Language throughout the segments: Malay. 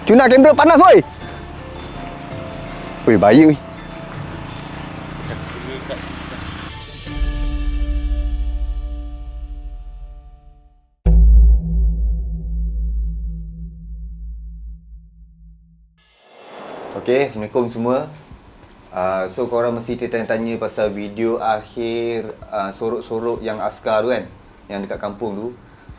Cuna kamera panas woi. Woi, bahaya woi. Okay, Assalamualaikum semua. So korang mesti tanya-tanya pasal video akhir sorok-sorok yang askar tu kan, yang dekat kampung tu.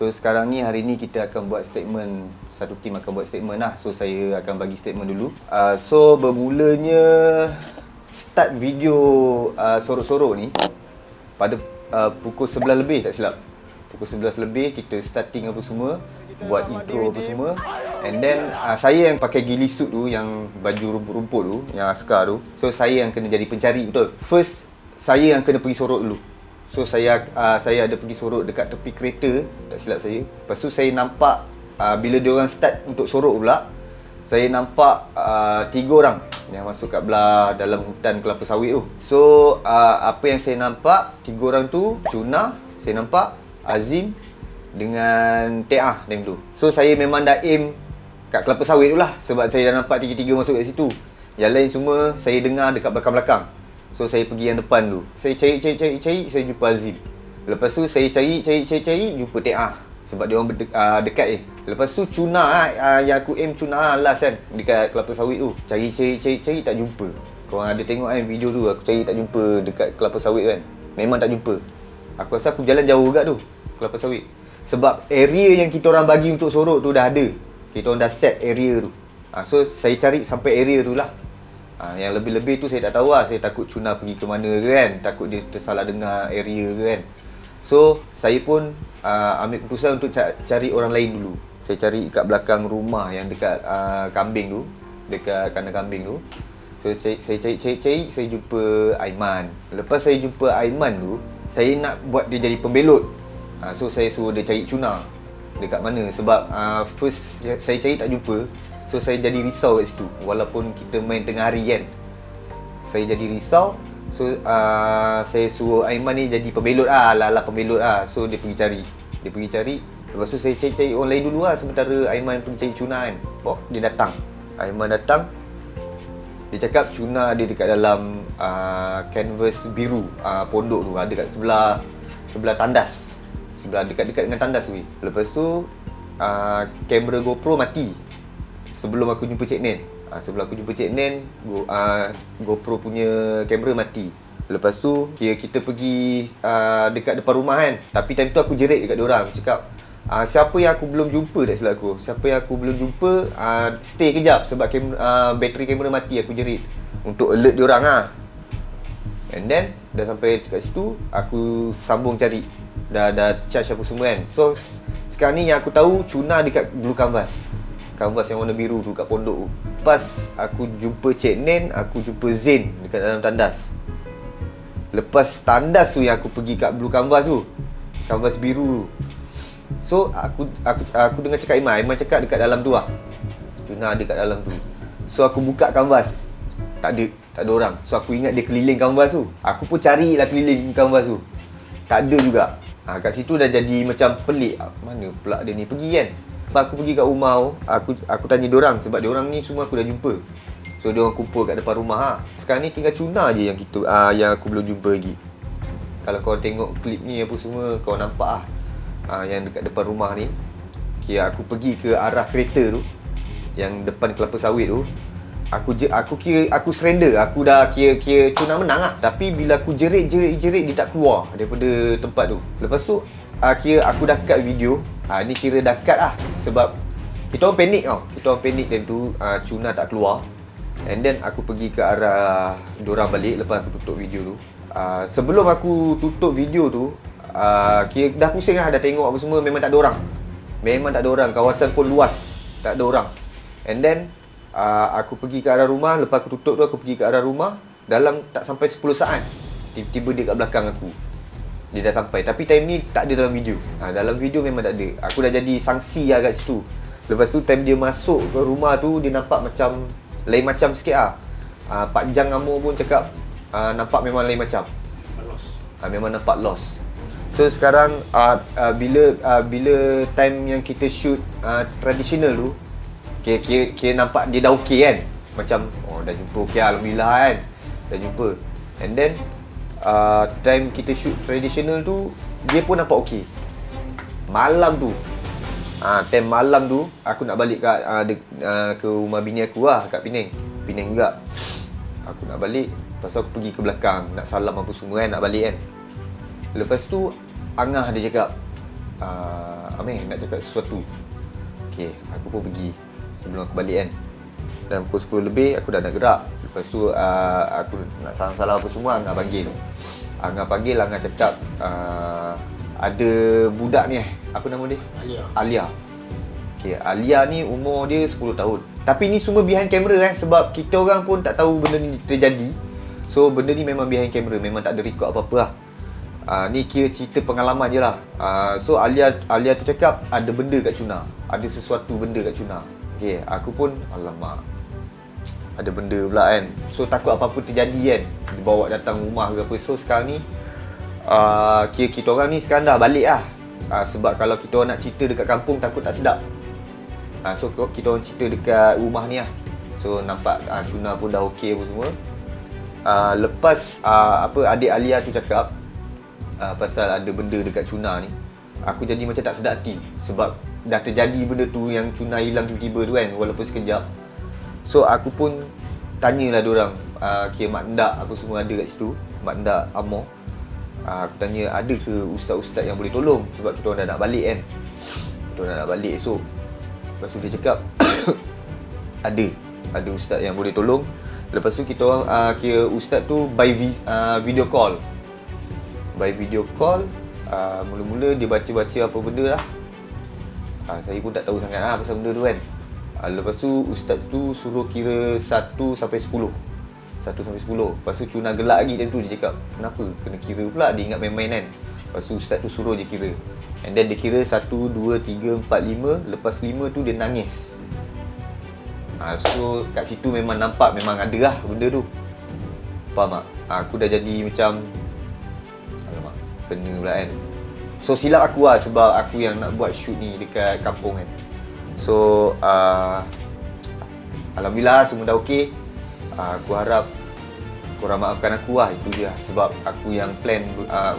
So sekarang ni, hari ni kita akan buat statement. Satu tim akan buat statement lah. So saya akan bagi statement dulu. So bermulanya start video sorok-sorok ni pada pukul 11 lebih tak silap. Pukul 11 lebih kita starting apa semua, buat intro apa semua. And then saya yang pakai ghillie suit tu, yang baju rumput-rumput tu, yang askar tu. So saya yang kena jadi pencari, betul. First saya yang kena pergi sorok dulu. So saya ada pergi sorok dekat tepi kereta, tak silap saya. Lepas tu saya nampak bila diorang start untuk sorok pula, saya nampak 3 orang yang masuk kat belah dalam hutan kelapa sawit tu. So apa yang saya nampak, 3 orang tu Cuna, saya nampak Azim dengan Teah time tu. So saya memang dah aim kat kelapa sawit tu lah, sebab saya dah nampak 3-3 masuk kat situ. Yang lain semua saya dengar dekat belakang-belakang. So saya pergi yang depan tu. Saya cari, saya jumpa Azim. Lepas tu saya cari, jumpa Teah. Sebab dia orang dekat Lepas tu Cuna yang aku aim Cuna last kan, dekat kelapa sawit tu. Cari tak jumpa. Korang ada tengok kan video tu, aku cari tak jumpa dekat kelapa sawit kan. Memang tak jumpa. Aku rasa aku jalan jauh juga tu, kelapa sawit. Sebab area yang kita orang bagi untuk sorok tu dah ada. Kita orang dah set area tu. So saya cari sampai area tu lah. Yang lebih-lebih tu saya tak tahu lah. Saya takut Cuna pergi ke mana ke kan, takut dia tersalah dengar area ke kan. So saya pun ambil keputusan untuk cari orang lain dulu. Saya cari kat belakang rumah yang dekat kambing tu, dekat kandang kambing tu. So saya cari, saya jumpa Aiman. Lepas saya jumpa Aiman tu, saya nak buat dia jadi pembelot. So saya suruh dia cari Cuna dekat mana. Sebab first saya cari tak jumpa. So saya jadi risau kat situ. Walaupun kita main tengah hari kan, saya jadi risau. So saya suruh Aiman ni jadi pembelot lah, pembelot lah. So dia pergi cari. Lepas tu saya cari orang lain dulu lah, sementara Aiman pergi cari Cuna kan. Dia datang, Aiman datang. Dia cakap Cuna dia dekat dalam canvas biru pondok tu, dekat sebelah tandas, sebelah dekat dengan tandas tu. Lepas tu kamera GoPro mati sebelum aku jumpa Cik Nen. Sebelum aku jumpa Cik Nen, GoPro punya kamera mati. Lepas tu kita pergi dekat depan rumah kan. Tapi time tu aku jerit dekat diorang. Aku cakap siapa yang aku belum jumpa, tak silap aku, siapa yang aku belum jumpa, stay kejap sebab bateri kamera mati. Aku jerit untuk alert diorang lah. And then dah sampai dekat situ, aku sambung cari. Dah charge apa semua kan. So sekarang ni yang aku tahu Cuna dekat blue canvas yang warna biru tu kat pondok tu. Lepas aku jumpa Cik Nen, aku jumpa Zain dekat dalam tandas. Lepas tandas tu yang aku pergi kat blue canvas tu, canvas biru tu. So aku dengar cakap Aiman cakap dekat dalam tu lah, Cuna dekat dalam tu. So aku buka canvas, tak ada orang. So aku ingat dia keliling canvas tu. Aku pun carilah keliling canvas tu, tak ada juga. Kat situ dah jadi macam pelik. Mana pula dia ni pergi kan. Lepas aku pergi kat rumah tu, aku tanya diorang, sebab diorang ni semua aku dah jumpa. So diorang kumpul kat depan rumah. Sekarang ni tinggal Cuna je yang aku belum jumpa lagi. Kalau kau tengok klip ni apa semua, kau nampak yang dekat depan rumah ni. Aku pergi ke arah kereta tu, yang depan kelapa sawit tu. Aku surrender. Aku dah kira Cuna menang lah. Tapi bila aku jerit, dia tak keluar daripada tempat tu. Lepas tu kira aku dah cut video. Ni kira dah cut lah. Sebab kita orang panik tau. Kita orang panik time tu, Cuna tak keluar. And then aku pergi ke arah diorang balik lepas aku tutup video tu. Sebelum aku tutup video tu, kira dah pusing lah, dah tengok apa semua, memang tak ada orang. Memang tak ada orang, kawasan pun luas, tak ada orang. And then aku pergi ke arah rumah. Lepas aku tutup tu, aku pergi ke arah rumah. Dalam tak sampai 10 saat, tiba-tiba dia kat belakang aku. Dia dah sampai. Tapi time ni tak ada dalam video. Dalam video memang tak ada. Aku dah jadi sangsi lah kat situ. Lepas tu time dia masuk ke rumah tu, dia nampak macam lain macam sikit lah. Pak Jang Amor pun cakap nampak memang lain macam. Memang nampak lost. So sekarang bila time yang kita shoot traditional tu, Kira nampak dia dah okey kan. Macam dah jumpa okey, alhamdulillah kan. Dah jumpa. And then time kita shoot traditional tu, dia pun nampak okey. Malam tu, time malam tu aku nak balik ke rumah bini aku lah, kat Penang juga. Aku nak balik, lepas tu aku pergi ke belakang nak salam apa semua kan, nak balik kan. Lepas tu Angah dia cakap, Amir nak cakap sesuatu. Okay, aku pun pergi sebelum aku balik kan. Dalam pukul 10 lebih aku dah nak gerak. Lepas tu aku nak salam-salam apa semua, Angah panggil. Angah cakap, ada budak ni apa nama dia? Alia. Okay, Alia ni umur dia 10 tahun. Tapi ni semua behind camera sebab kita orang pun tak tahu benda ni terjadi. So benda ni memang behind camera, memang tak ada record apa-apa lah. Ni kira cerita pengalaman je lah. So Alia tu cakap ada benda kat Cuna. Ada sesuatu benda kat Cuna. Okay, aku pun alamak, ada benda pula kan. So takut apa-apa terjadi kan, dibawa datang rumah ke apa. So sekarang ni kira kita orang ni sekarang dah balik lah. Sebab kalau kita orang nak cerita dekat kampung takut tak sedap. So kita orang cerita dekat rumah ni lah. So nampak Cuna pun dah okey apa semua. Lepas adik Alia tu cakap pasal ada benda dekat Cuna ni, aku jadi macam tak sedap hati. Sebab dah terjadi benda tu yang Cuna hilang tiba-tiba tu kan, walaupun sekejap. So aku pun tanyalah diorang, kira mak ndak apa semua ada kat situ, mak ndak Amor. Aku tanya ada ke ustaz-ustaz yang boleh tolong, sebab kita orang dah nak balik kan. Kita orang dah nak balik esok. Lepas tu dia cakap ada ustaz yang boleh tolong. Lepas tu kita orang kira ustaz tu by video call. By video call, mula-mula dia baca-baca apa benda lah. Saya pun tak tahu sangat lah pasal benda tu kan. Lepas tu ustaz tu suruh kira 1 sampai 10. 1 sampai 10. Lepas tu Cuna gelak lagi time tu, dia cakap kenapa kena kira pula, dia ingat main-main kan. Lepas tu ustaz tu suruh je kira. And then dia kira 1, 2, 3, 4, 5. Lepas 5 tu dia nangis. So kat situ memang nampak memang ada lah benda tu. Faham tak? Aku dah jadi macam alamak, kena pula kan. So silap aku lah sebab aku yang nak buat shoot ni dekat kampung kan. So alhamdulillah semua dah okey. Aku harap korang maafkan aku lah, itu je lah. Sebab aku yang plan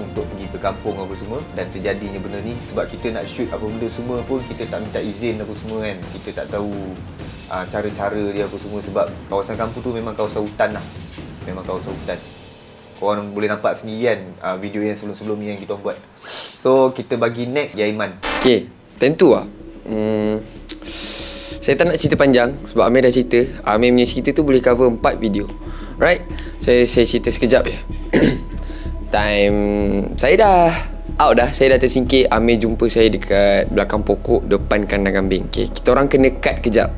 untuk pergi ke kampung apa semua, dan terjadinya benda ni. Sebab kita nak shoot apa benda semua pun kita tak minta izin apa semua kan. Kita tak tahu cara-cara dia apa semua. Sebab kawasan kampung tu memang kawasan hutan lah. Memang kawasan hutan. Korang boleh nampak sendiri kan video yang sebelum-sebelum ni yang kita buat. So kita bagi next Aiman. Okay, tentu lah. Saya tak nak cerita panjang sebab Amir dah cerita. Amir punya cerita tu boleh cover 4 video. Right? Saya cerita sekejap je. Time saya dah out dah. Saya dah tersingkir. Amir jumpa saya dekat belakang pokok depan kandang kambing. Okay, kita orang kena cut kejap.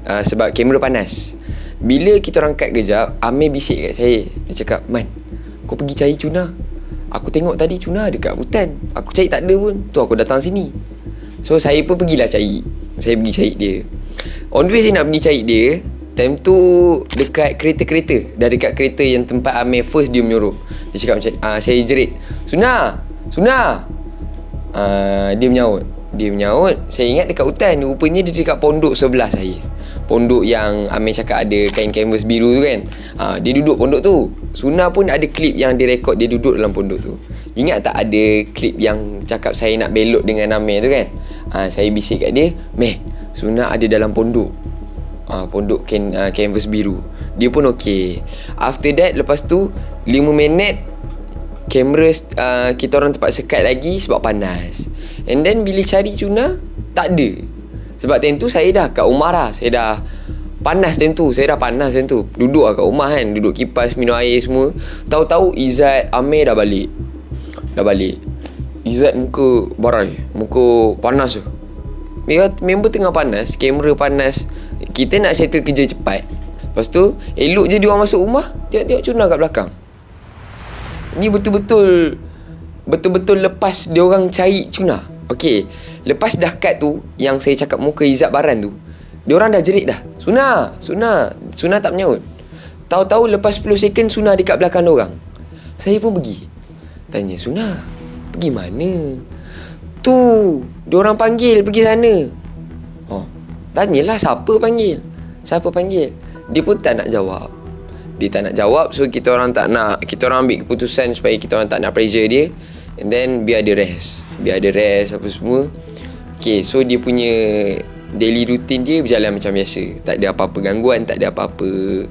Sebab kamera panas. Bila kita orang cut kejap, Amir bisik kat saya. Dia cakap, "Man, kau pergi cari Cuna. Aku tengok tadi Cuna dekat hutan. Aku cari tak ada pun. Tu aku datang sini." So saya pun pergilah cari. Saya pergi cari dia. On the way saya nak pergi cari dia, time tu dekat kereta-kereta. Dah dekat kereta yang tempat Amir first dia menyuruh. Dia cakap macam, saya jerit, Suna. Dia menyaut. Saya ingat dekat hutan. Rupanya dia dekat pondok sebelah saya. Pondok yang Amir cakap ada kain canvas biru tu kan. Dia duduk pondok tu. Suna pun ada klip yang dia rekod dia duduk dalam pondok tu. Ingat tak ada klip yang cakap saya nak belok dengan Amir tu kan. Saya bisik kat dia, "Meh, Suna ada dalam pondok." Pondok canvas biru. Dia pun okey. After that, lepas tu 5 minit kamera kita orang terpaksa cut lagi sebab panas. And then bila cari Cuna, tak ada. Sebab time tu saya dah kat rumah dah. Saya dah panas time tu. Duduk lah kat rumah kan. Duduk kipas, minum air semua. Tahu-tahu Izzat, Amir dah balik. Izzat muka barai. Muka panas je. Member tengah panas, kamera panas. Kita nak settle kerja cepat. Lepas tu elok je diorang masuk rumah, tengok Cuna kat belakang. Ni betul-betul lepas diorang cari Cuna. Okey, lepas dah cut tu, yang saya cakap muka Izzat baran tu, diorang dah jerit dah, Suna tak menyaut. Tahu-tahu lepas 10 second Suna dekat belakang diorang. Saya pun pergi tanya, "Suna, pergi mana?" "Tu, diorang panggil pergi sana." Tanyalah siapa panggil. Dia pun tak nak jawab. So kita orang ambil keputusan supaya kita orang tak nak pressure dia. And then biar dia rest apa semua. Okay, so dia punya daily routine dia berjalan macam biasa. Tak ada apa-apa gangguan, tak ada apa-apa.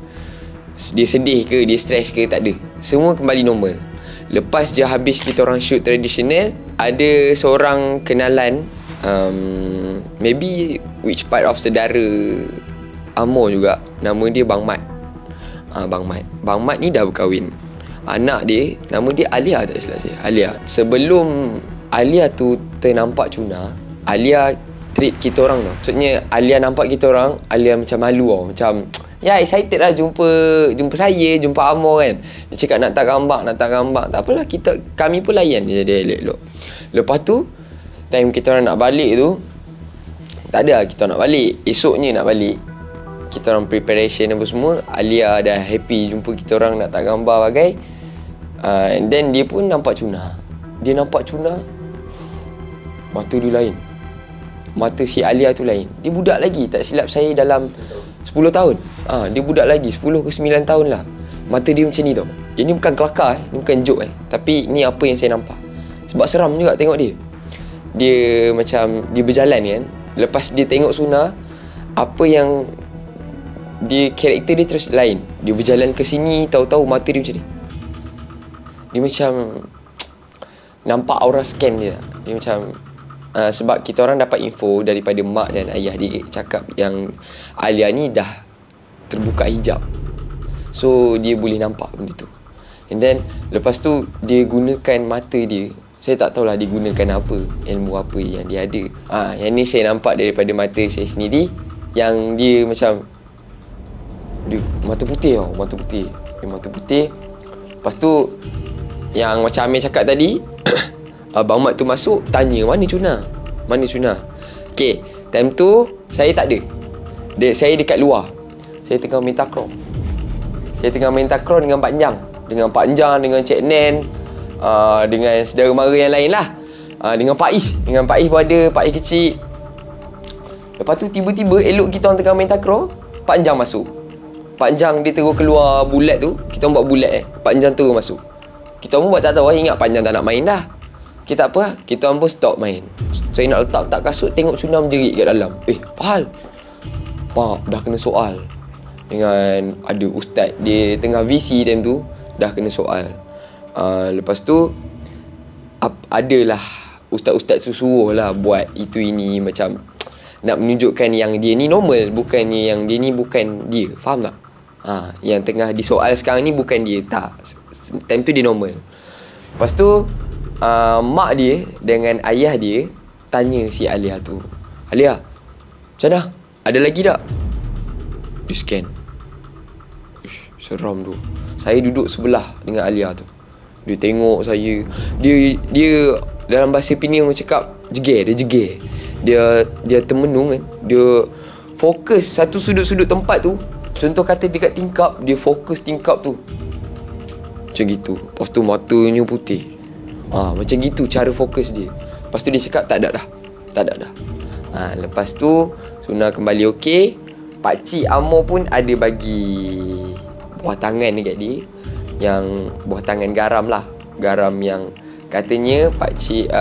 Dia sedih ke, dia stres ke, tak ada. Semua kembali normal. Lepas je habis kita orang shoot traditional, ada seorang kenalan, maybe which part of saudara Amor juga, nama dia Bang Mat. Bang Mat ni dah berkahwin. Anak dia, nama dia Alia, tak silap saya, Alia. Sebelum Alia tu ternampak cuna, Alia treat kita orang tau. Maksudnya Alia nampak kita orang, Alia macam malu tau. Macam excited lah jumpa saya, jumpa Amor kan. Dia cakap nak tak gambar. Tak apalah, kami pun layan dia elok-elok. Lepas tu time kita orang nak balik tu, tak ada, kita nak balik. Esoknya nak balik, kita orang preparation apa semua. Alia dah happy jumpa kita orang, nak tak gambar bagai. And then dia pun nampak cuna. Dia nampak cuna, mata dia lain. Mata si Alia tu lain. Dia budak lagi, tak silap saya dalam 10 tahun. Dia budak lagi, 10 ke 9 tahun lah. Mata dia macam ni tau. Ini bukan kelakar, ini bukan joke tapi ni apa yang saya nampak. Sebab seram juga tengok dia. Dia macam, dia berjalan kan. Lepas dia tengok Suna, apa yang karakter dia terus lain. Dia berjalan ke sini, tahu-tahu mata dia macam ni. Dia macam nampak aura scan dia. Dia macam sebab kita orang dapat info daripada mak dan ayah dia cakap yang Alia ni dah terbuka hijab. So dia boleh nampak benda tu. And then lepas tu dia gunakan mata dia. Saya tak tahulah dia gunakan apa, ilmu apa yang dia ada. Yang ni saya nampak daripada mata saya sendiri. Yang dia macam dia mata putih tau, mata putih. Lepas tu yang macam Amir cakap tadi, Abang Mat tu masuk, tanya mana Cuna. Okay, time tu saya tak ada. Saya dekat luar. Saya tengah main takraw. Dengan Pak Jang. Dengan Cik Nen, dengan saudara mara yang lain lah. Dengan Pak Is pun ada, Pak Is kecil. Lepas tu tiba-tiba elok kita orang tengah main takraw, Pak Jang masuk. Pak Jang dia terus keluar bulat tu. Kita orang buat bulat Pak Jang terus masuk. Kita orang buat tak tahu, ingat Pak Jang tak nak main dah. Kita apa lah, kita orang pun stop main. Saya nak letak kasut, tengok Cuna menjerit kat dalam. Pahal Pak, dah kena soal. Dengan ada ustaz, dia tengah VC time tu, dah kena soal. Lepas tu adalah ustaz-ustaz suruh lah buat itu ini, macam nak menunjukkan yang dia ni normal, bukannya yang dia ni bukan dia. Faham tak? Yang tengah disoal sekarang ni bukan dia. Tak, time tu dia normal. Lepas tu mak dia dengan ayah dia tanya si Alia tu, Alia, macam mana? Ada lagi tak? Dia scan. Seram tu. Saya duduk sebelah dengan Alia tu. Dia tengok saya. Dia dalam bahasa Penang orang cakap jeger. Dia termenung kan. Dia fokus satu sudut-sudut tempat tu. Contoh kata dekat tingkap, dia fokus tingkap tu. Macam gitu. Lepas tu matanya putih. Macam gitu cara fokus dia. Lepas tu dia cakap tak ada dah. Lepas tu Suna kembali okey. Pakcik Amor pun ada bagi buah tangan dekat dia. Yang buah tangan garam lah. Garam yang katanya pakcik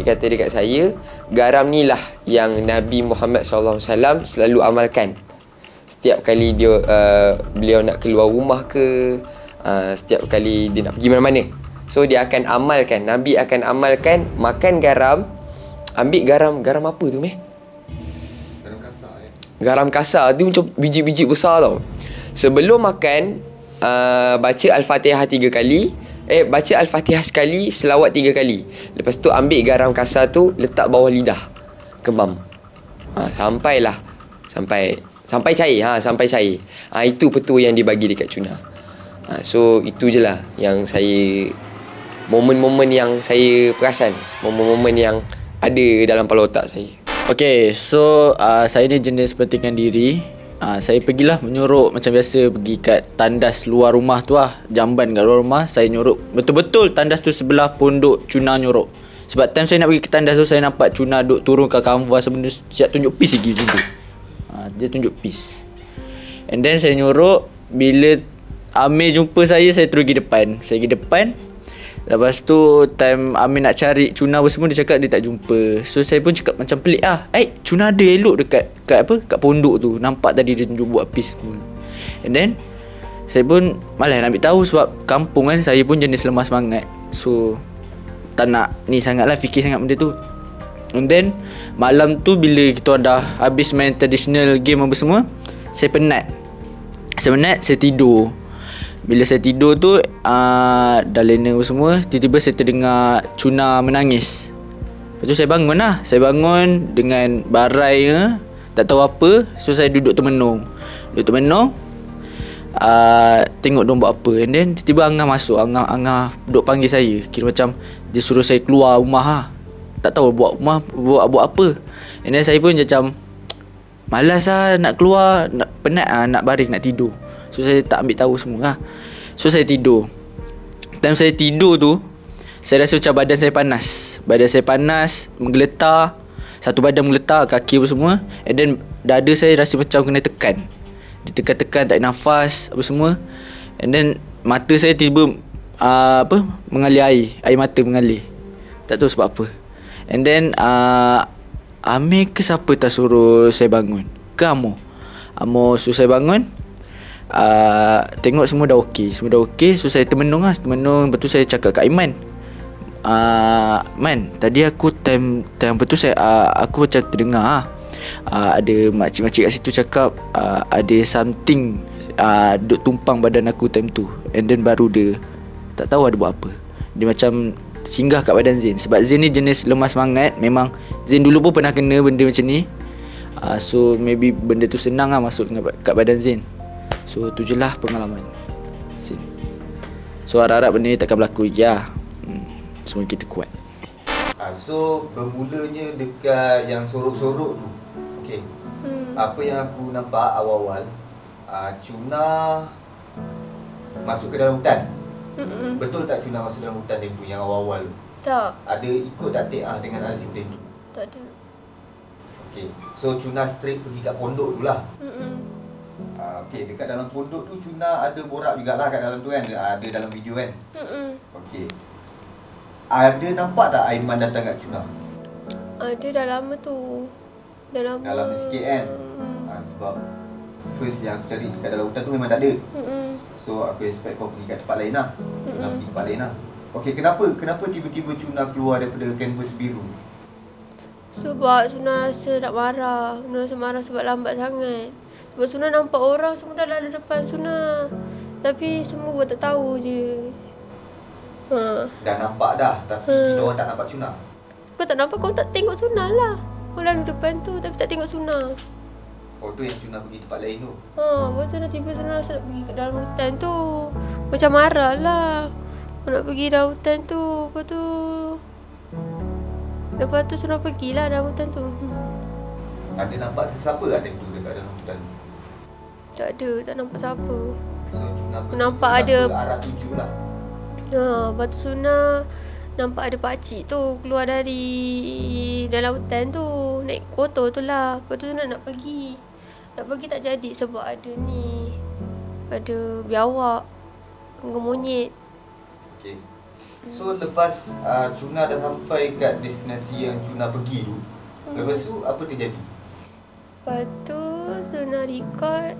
kata dekat saya, garam ni lah yang Nabi Muhammad SAW selalu amalkan. Setiap kali beliau nak keluar rumah ke, setiap kali dia nak pergi mana-mana, so dia akan amalkan, Nabi akan amalkan makan garam. Ambil garam apa tu meh? Garam kasar tu macam biji-biji besar tau. Sebelum makan, baca Al-Fatihah 3 kali. Baca Al-Fatihah sekali, selawat 3 kali. Lepas tu ambil garam kasar tu, letak bawah lidah, kemam. Sampai cair. Sampai cair. Itu petua yang dibagi dekat Cuna. So itu je lah yang saya, momen-momen yang saya perasan, momen-momen yang ada dalam kepala otak saya. Okay, so saya ni jenis pentingkan diri. Saya pergilah menyorok macam biasa, pergi kat tandas luar rumah tu lah, jamban kat luar rumah. Saya nyorok betul-betul tandas tu sebelah pondok Cuna nyorok. Sebab time saya nak pergi ke tandas tu, saya nampak Cuna duk turun ke kanvas benda, siap tunjuk piece lagi macam tu. Dia tunjuk piece. And then saya nyorok. Bila Amir jumpa saya terus pergi depan. Saya pergi depan. Lepas tu time Amir nak cari Cuna semua, dia cakap dia tak jumpa. So saya pun cakap macam pelik Cuna ada elok kat pondok tu. Nampak tadi dia tunjuk buat piece semua. And then saya pun malas nak ambil tahu sebab kampung kan, saya pun jenis lemah semangat. So tak nak ni sangat lah, fikir sangat benda tu. And then malam tu bila kita dah habis main traditional game apa semua, saya penat. Saya tidur. Bila saya tidur tu dah lena semua, tiba-tiba saya terdengar Cuna menangis. Lepas tu saya bangun lah. Saya bangun dengan barai tak tahu apa. So saya duduk termenung. Tengok diorang buat apa. And then tiba-tiba Angah masuk. Angah duduk panggil saya. Kira macam dia suruh saya keluar rumah lah. Tak tahu buat apa. And then saya pun macam malas lah nak keluar, penat lah, nak baring, nak tidur. So saya tak ambil tahu semua lah. So saya tidur. Time saya tidur tu, saya rasa macam badan saya panas. Badan saya panas, menggeletar. Satu badan menggeletar, kaki apa semua. And then dada saya rasa macam kena tekan. Ditekan-tekan, tak ada nafas apa semua. And then mata saya tiba mengalir air mata mengalir. Tak tahu sebab apa. And then Amir ke siapa tak suruh saya bangun? Ke Amo suruh saya bangun. Tengok semua dah okey. So saya termenung. Lepas tu saya cakap kat Iman, Man, tadi aku time betul aku macam terdengar ada makcik-makcik kat situ cakap ada something duk tumpang badan aku time tu. And then baru dia tak tahu ada buat apa. Dia macam singgah kat badan Zain. Sebab Zain ni jenis lemah semangat. Memang Zain dulu pun pernah kena benda macam ni. So maybe benda tu senang lah masuk kat badan Zain. So tu je lah pengalaman Zain. So harap-harap benda ni takkan berlaku lagi lah. Semua kita kuat. So bermulanya dekat yang sorok-sorok tu. Okay. Apa yang aku nampak awal-awal, Cuna masuk ke dalam hutan. Betul tak Cuna masuk dalam hutan tu yang awal-awal tu? Tak. Ada ikut tak dengan Azim tu? Tak ada. Okay. So Cuna straight pergi kat pondok tu lah. Okay, dekat dalam pondok tu Cuna ada borak jugalah kat dalam tu kan. Ada dalam video kan. Okay. Ada nampak tak Aiman datang kat Cuna? Ada dah lama tu. Dah lama. Dah lama sikit kan. Sebab first yang aku cari dekat dalam hutan tu memang tak ada. So aku expect kau pergi kat tempat lain lah. Cuna pergi tempat lain lah. Okay, kenapa tiba-tiba Cuna keluar daripada kanvas biru? Sebab Suna rasa nak marah. Suna rasa marah sebab lambat sangat. Sebab Suna nampak orang semua dah lalu depan Suna. Tapi semua buat tak tahu je. Dah nampak dah, tapi kita orang tak nampak Cuna. Kau tak nampak, kau tak tengok Suna lah. Kau lalu depan tu tapi tak tengok Suna. Oh tu yang Cuna pergi tempat lain tu. Lepas tu tiba Suna rasa nak pergi ke dalam hutan tu. Macam marah lah. Nak pergi dalam hutan tu. Lepas tu Suna pergilah dalam hutan tu. Ada nampak sesiapa tak time tu dekat dalam hutan? Tak ada, tak nampak siapa. So Cuna nampak ada arah tuju lah. Lepas tu Suna nampak ada pakcik tu keluar dari dalam hutan tu. Naik motor tu lah. Lepas tu Suna nak pergi tak jadi sebab ada ni. Ada biawak dengan monyet. Okay. So lepas Cuna dah sampai kat destinasi yang Cuna pergi tu, lepas tu apa terjadi? Lepas tu Suna record.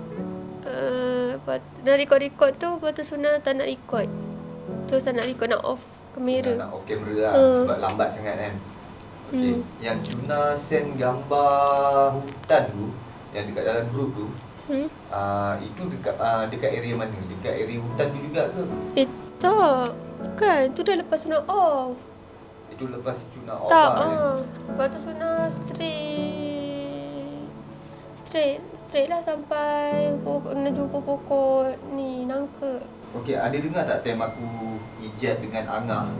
Dah record tu. Lepas tu Suna tak nak record. Terus tak nak record, nak off kamera. Nak off kamera lah sebab lambat sangat kan. Okay. Yang Cuna send gambar hutan tu yang dekat dalam grup tu, itu dekat area mana? Dekat area hutan tu juga ke? Tak. Bukan, tu dah lepas Suna off. Itu lepas Cuna off tak, lah. Lepas tu Suna straight lah sampai nak jumpa pokok ni, nangka. Okey, ada dengar tak time aku ijat dengan Angah?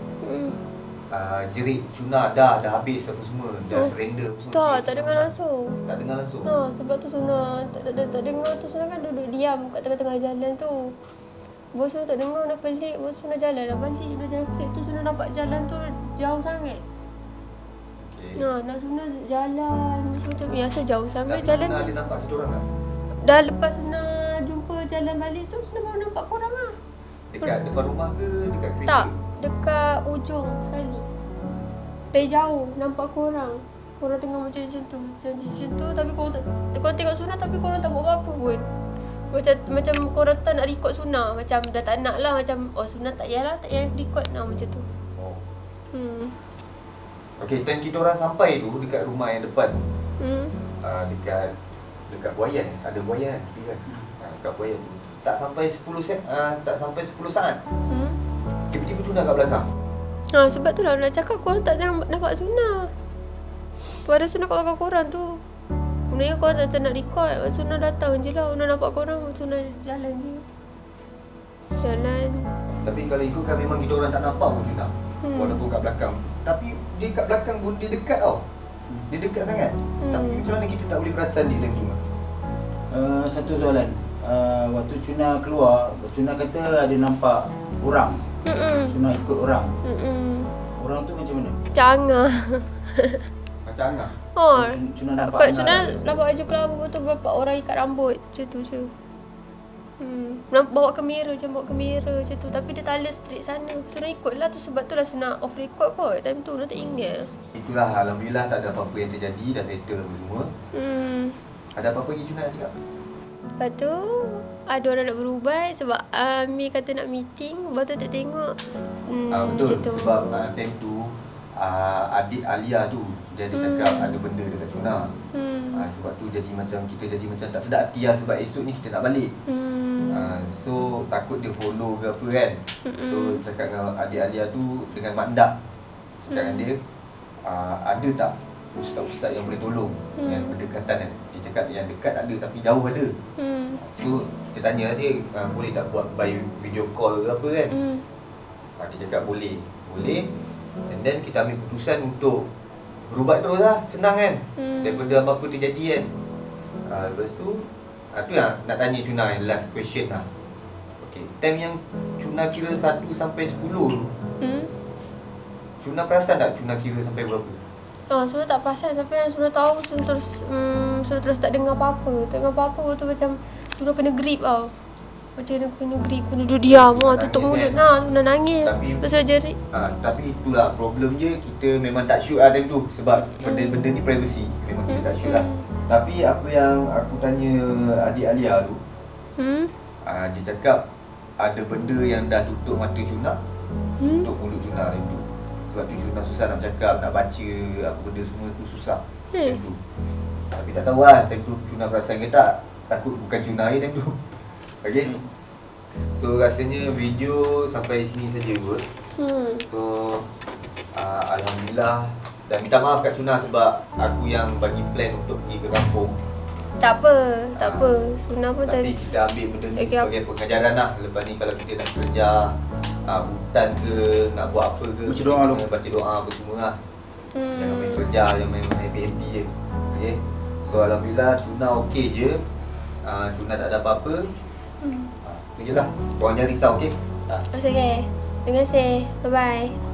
Jerit Cuna dah habis apa semua, dah surrender apa semua. Tak dengar langsung. Tak dengar langsung? Sebab tu Suna tak dengar tu. Suna kan duduk diam kat tengah-tengah jalan tu. Bos Suna tak dengar, nak pelik. Bos Suna jalan lah balik. Dia jalan straight tu, Suna nampak jalan tu jauh sangat. Nak sunat jalan macam-macam. Ya, saya jauh sangat jalan Sunah ni. ada nampak kita orang tak? Dah lepas sunat jumpa jalan balik tu, sunat baru nampak korang lah. Dekat depan rumah ke dekat kereta? Tak, dekat ujung sekali. Dari jauh nampak korang. Korang tengah macam tu. Macam tu tapi korang tengok sunat tapi korang tak buat apa-apa pun. Macam korang tak nak record sunat. Macam dah tak nak lah. Macam sunat tak payah record lah macam tu. Oh. Hmm. Okey, time kita orang sampai tu dekat rumah yang depan. Hmm. Dekat Buayan, ada Buayan kan? Dekat Buayan tu. Tak sampai 10 saat. Hmm. Tiba-tiba Cuna kat belakang. Sebab tu lah nak cakap korang tak nampak sunat. Tu ada sunat kat belakang korang tu. Sebenarnya korang tak nak record. Sunat datang je lah. Sunat nampak korang. Sunat jalan je. Jalan. Tapi kalau ikutkan memang kita orang tak nampak pun Cuna. Walaupun kat belakang. Tapi dia kat belakang pun dia dekat tau. Dia dekat sangat. Tapi macam mana kita tak boleh perasan dia time tu? Satu soalan. Waktu Cuna keluar, Cuna kata ada nampak orang. Cuna ikut orang. Orang tu macam mana? Cangah. Macam Angah. Cuna nampak Kat Angah Cuna tak? nampak baju kelabur tu berapa orang ikat rambut. Macam tu je. Bawa kamera macam tu. Tapi dia tak ada straight sana. Sunat ikut lah tu. Sebab tu lah sunat off record kot. Time tu Sunat tak ingat. Itulah, Alhamdulillah tak ada apa-apa yang terjadi. Dah settle apa semua. Ada apa-apa lagi Cuna nak cakap? Lepas tu ada orang nak berubat. Sebab Amir kata nak meeting. Lepas tu tak tengok. Betul. Macam tu. Sebab time tu adik Alia tu dia ada cakap ada benda dekat Cuna. Sebab tu jadi macam kita jadi macam tak sedap hati lah. Sebab esok ni kita nak balik. So takut dia follow ke apa kan. So cakap dengan adik Alia tu dengan Mak Ndak. Cakap dengan dia ada tak ustaz-ustaz yang boleh tolong dengan berdekatan kan. Dia cakap yang dekat ada tapi jauh ada. So kita tanya dia boleh tak buat by video call ke apa kan. Dia cakap boleh. And then kita ambil keputusan untuk berubat terus lah. Senang kan. Daripada apa-apa terjadi kan. Lepas tu tu yang nak tanya Cuna yang last question lah. Okay, time yang Cuna kira 1 sampai 10 tu, Cuna perasan tak Cuna kira sampai berapa? Sunat tak perasan. Sampai yang Sunat tahu Sunat terus tak dengar apa-apa. Tak dengar apa-apa. Lepas tu macam Sunat kena grip tau. Macam kena grip. Kena duduk diam. Tutup mulut. Sunat nangis. Lepas tu jerit. Tapi itulah problem je. Kita memang tak shoot lah time tu. Sebab benda-benda ni privacy. Memang kita tak shoot lah. Tapi apa yang aku tanya adik Alia tu, dia cakap ada benda yang dah tutup mata Cuna, tutup mulut Cuna time tu. Sebab tu Cuna susah nak bercakap, nak baca apa benda semua tu susah time tu. Tapi tak tahu lah time tu Cuna perasan ke tak. Takut bukan Cuna time tu. Okay. So rasanya video sampai sini saja kot. So Alhamdulillah. Dan minta maaf kat Cuna sebab aku yang bagi plan untuk pergi ke kampung. Tak apa. Sunat pun Tapi kita ambil benda ni sebagai pengajaran lah. Lepas ni kalau kita nak kerja hutan ke, nak buat apa ke, baca doa dulu. Baca doa apa semua lah. Jangan main kerja, jangan main happy-happy je. Okay. So Alhamdulillah Cuna okey je. Cuna tak ada apa-apa. Itu je lah. Korang jangan risau, okey? Okay. Terima kasih. Bye-bye.